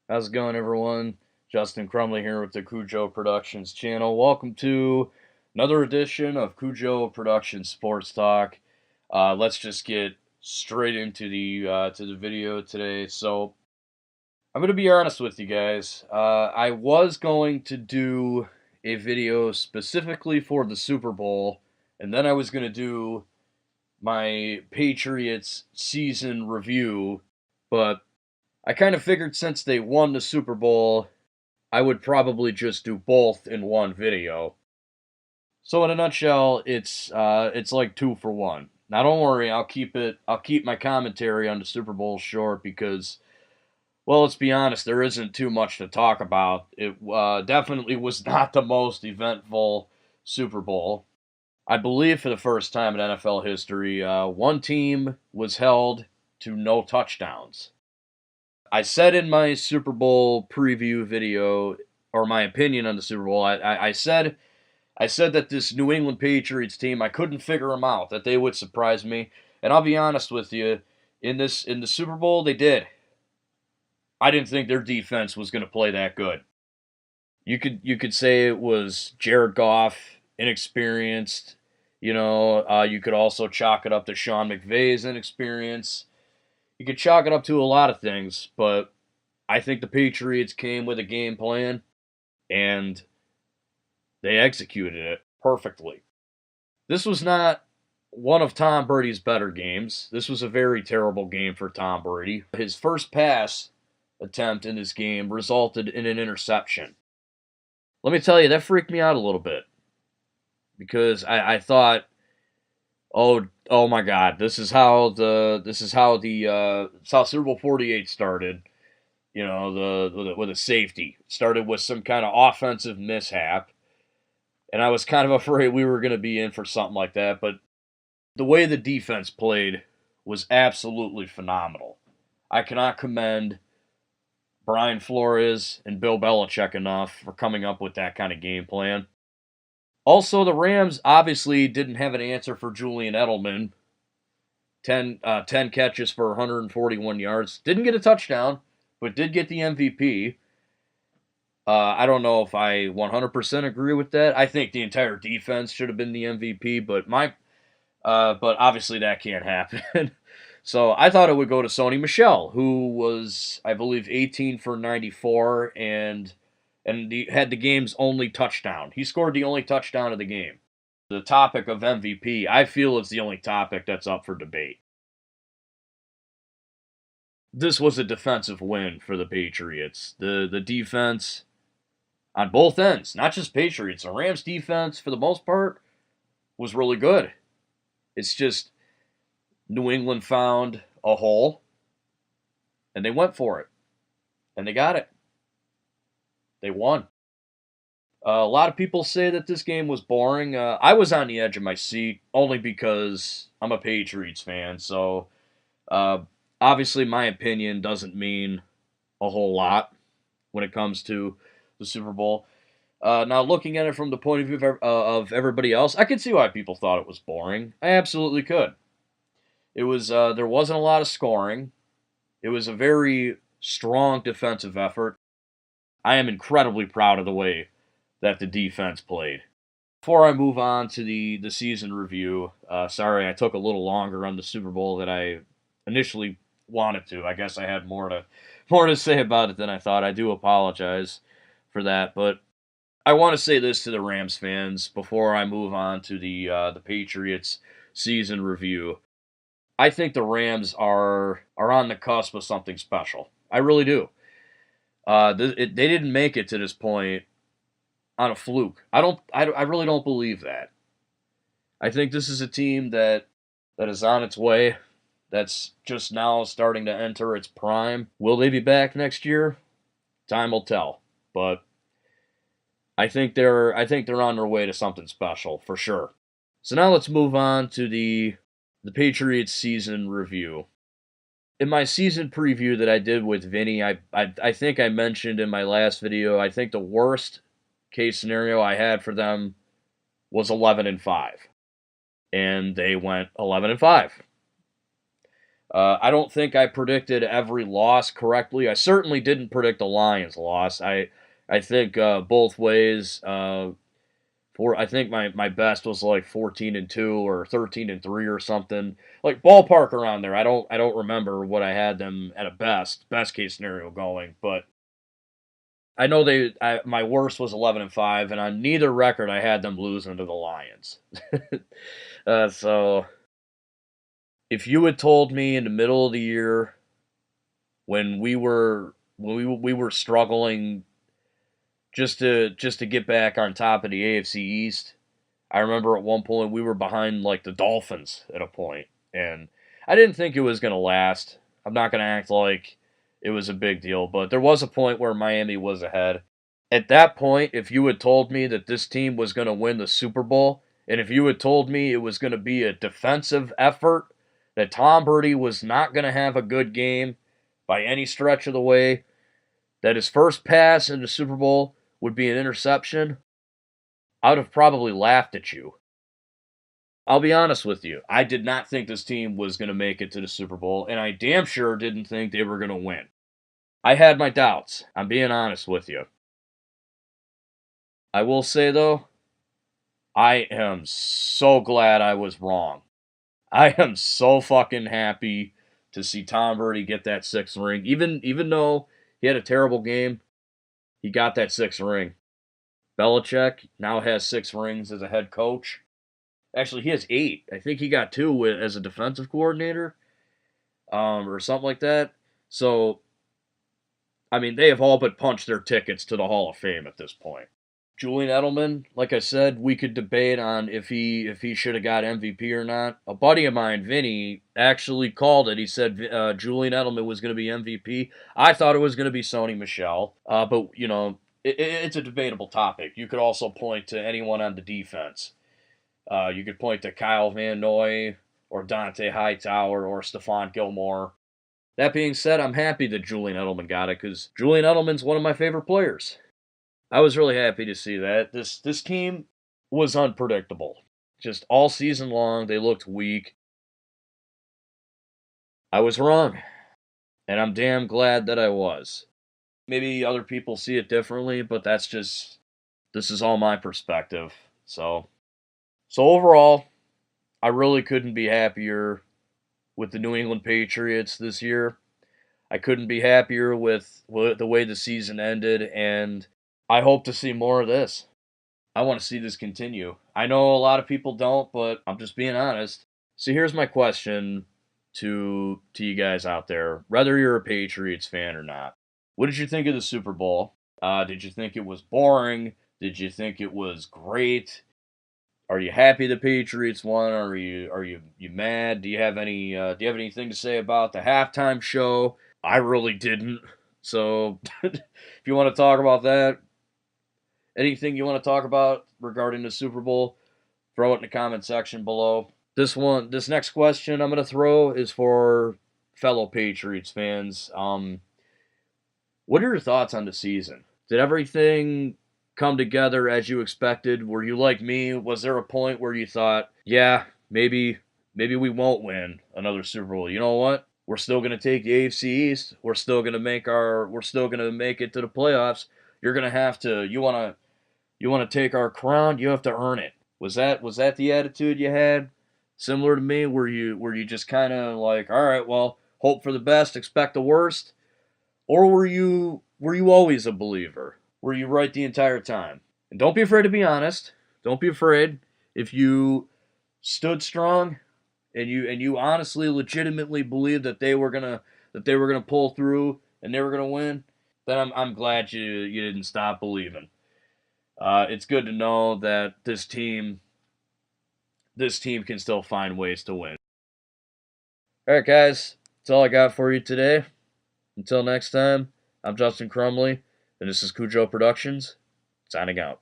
How's it going, everyone? Justin Crumley here with the Cujo Productions channel. Welcome to another edition of Cujo Productions Sports Talk. Let's just get straight into the video today. So I'm gonna be honest with you guys. I was going to do a video specifically for the Super Bowl, and then I was gonna do my Patriots season review, but I kind of figured since they won the Super Bowl, I would probably just do both in one video. So in a nutshell, it's like 2 for 1. Now don't worry, I'll keep my commentary on the Super Bowl short because, well, let's be honest, there isn't too much to talk about. It definitely was not the most eventful Super Bowl. I believe for the first time in NFL history, one team was held to no touchdowns. I said in my Super Bowl preview video, or my opinion on the Super Bowl, I said that this New England Patriots team, I couldn't figure them out, that they would surprise me. And I'll be honest with you, in the Super Bowl, they did. I didn't think their defense was going to play that good. You could say it was Jared Goff, inexperienced. You could also chalk it up to Sean McVay's inexperience. You could chalk it up to a lot of things, but I think the Patriots came with a game plan and they executed it perfectly. This was not one of Tom Brady's better games. This was a very terrible game for Tom Brady. His first pass attempt in this game resulted in an interception. Let me tell you, that freaked me out a little bit because I thought, oh my God, this is how Super Bowl 48 started. With a safety. Started with some kind of offensive mishap, and I was kind of afraid we were going to be in for something like that. But the way the defense played was absolutely phenomenal. I cannot commend Brian Flores and Bill Belichick enough for coming up with that kind of game plan. Also, the Rams obviously didn't have an answer for Julian Edelman. 10 catches for 141 yards. Didn't get a touchdown, but did get the MVP. I don't know if I 100% agree with that. I think the entire defense should have been the MVP, but obviously that can't happen. So I thought it would go to Sony Michel, who was, I believe, 18 for 94 and he had the game's only touchdown. He scored the only touchdown of the game. The topic of MVP, I feel, is the only topic that's up for debate. This was a defensive win for the Patriots. The defense on both ends, not just Patriots. The Rams defense, for the most part, was really good. It's just New England found a hole, and they went for it, and they got it. They won. A lot of people say that this game was boring. I was on the edge of my seat only because I'm a Patriots fan. So uh, obviously, my opinion doesn't mean a whole lot when it comes to the Super Bowl. Now, looking at it from the point of view of everybody else, I could see why people thought it was boring. I absolutely could. It was there wasn't a lot of scoring. It was a very strong defensive effort. I am incredibly proud of the way that the defense played. Before I move on to the season review, sorry I took a little longer on the Super Bowl than I initially wanted to. I guess I had more to say about it than I thought. I do apologize for that, but I want to say this to the Rams fans before I move on to the Patriots season review. I think the Rams are on the cusp of something special. I really do. They didn't make it to this point on a fluke. I really don't believe that. I think this is a team that is on its way. That's just now starting to enter its prime. Will they be back next year? Time will tell. But I think they're on their way to something special for sure. So now let's move on to the Patriots season review. In my season preview that I did with Vinny, I think I mentioned in my last video, I think the worst case scenario I had for them was 11-5, and they went 11-5. I don't think I predicted every loss correctly. I certainly didn't predict the Lions' loss. I think both ways. I think my best was like 14-2 or 13-3 or something, like ballpark around there. I don't remember what I had them at a best case scenario going, but I know my worst was 11-5, and on neither record I had them losing to the Lions. So if you had told me in the middle of the year when we were struggling just to get back on top of the AFC East, I remember at one point we were behind like the Dolphins at a point, and I didn't think it was going to last. I'm not going to act like it was a big deal, but there was a point where Miami was ahead. At that point, if you had told me that this team was going to win the Super Bowl, and if you had told me it was going to be a defensive effort, that Tom Brady was not going to have a good game by any stretch of the way, that his first pass in the Super Bowl would be an interception, I would have probably laughed at you. I'll be honest with you. I did not think this team was going to make it to the Super Bowl, and I damn sure didn't think they were going to win. I had my doubts. I'm being honest with you. I will say, though, I am so glad I was wrong. I am so fucking happy to see Tom Brady get that sixth ring. Even though he had a terrible game, he got that sixth ring. Belichick now has 6 rings as a head coach. Actually, he has 8. I think he got 2 as a defensive coordinator, or something like that. So, I mean, they have all but punched their tickets to the Hall of Fame at this point. Julian Edelman, like I said, we could debate on if he should have got MVP or not. A buddy of mine, Vinny, actually called it. He said Julian Edelman was going to be MVP. I thought it was going to be Sony Michel, but you know, it's a debatable topic. You could also point to anyone on the defense. You could point to Kyle Van Noy or Dante Hightower or Stephon Gilmore. That being said, I'm happy that Julian Edelman got it because Julian Edelman's one of my favorite players. I was really happy to see that. This team was unpredictable. Just all season long, they looked weak. I was wrong, and I'm damn glad that I was. Maybe other people see it differently, but this is all my perspective. So overall, I really couldn't be happier with the New England Patriots this year. I couldn't be happier with the way the season ended, and I hope to see more of this. I want to see this continue. I know a lot of people don't, but I'm just being honest. So here's my question to you guys out there, whether you're a Patriots fan or not. What did you think of the Super Bowl? Did you think it was boring? Did you think it was great? Are you happy the Patriots won? Are you mad? Do you have anything to say about the halftime show? I really didn't. So if you want to talk about that, anything you want to talk about regarding the Super Bowl, throw it in the comment section below. This next question I'm gonna throw is for fellow Patriots fans. What are your thoughts on the season? Did everything come together as you expected? Were you like me? Was there a point where you thought, yeah, maybe we won't win another Super Bowl? You know what? We're still gonna take the AFC East. We're still gonna make it to the playoffs. You're gonna have to. You wanna take our crown? You have to earn it. Was that the attitude you had? Similar to me, were you just kind of like, all right, well, hope for the best, expect the worst, or were you always a believer? Were you right the entire time? And don't be afraid to be honest. Don't be afraid. If you stood strong and you honestly, legitimately believed that they were gonna pull through and they were gonna win, then I'm glad you didn't stop believing. It's good to know that this team can still find ways to win. All right, guys, that's all I got for you today. Until next time, I'm Justin Crumley, and this is Cujo Productions, signing out.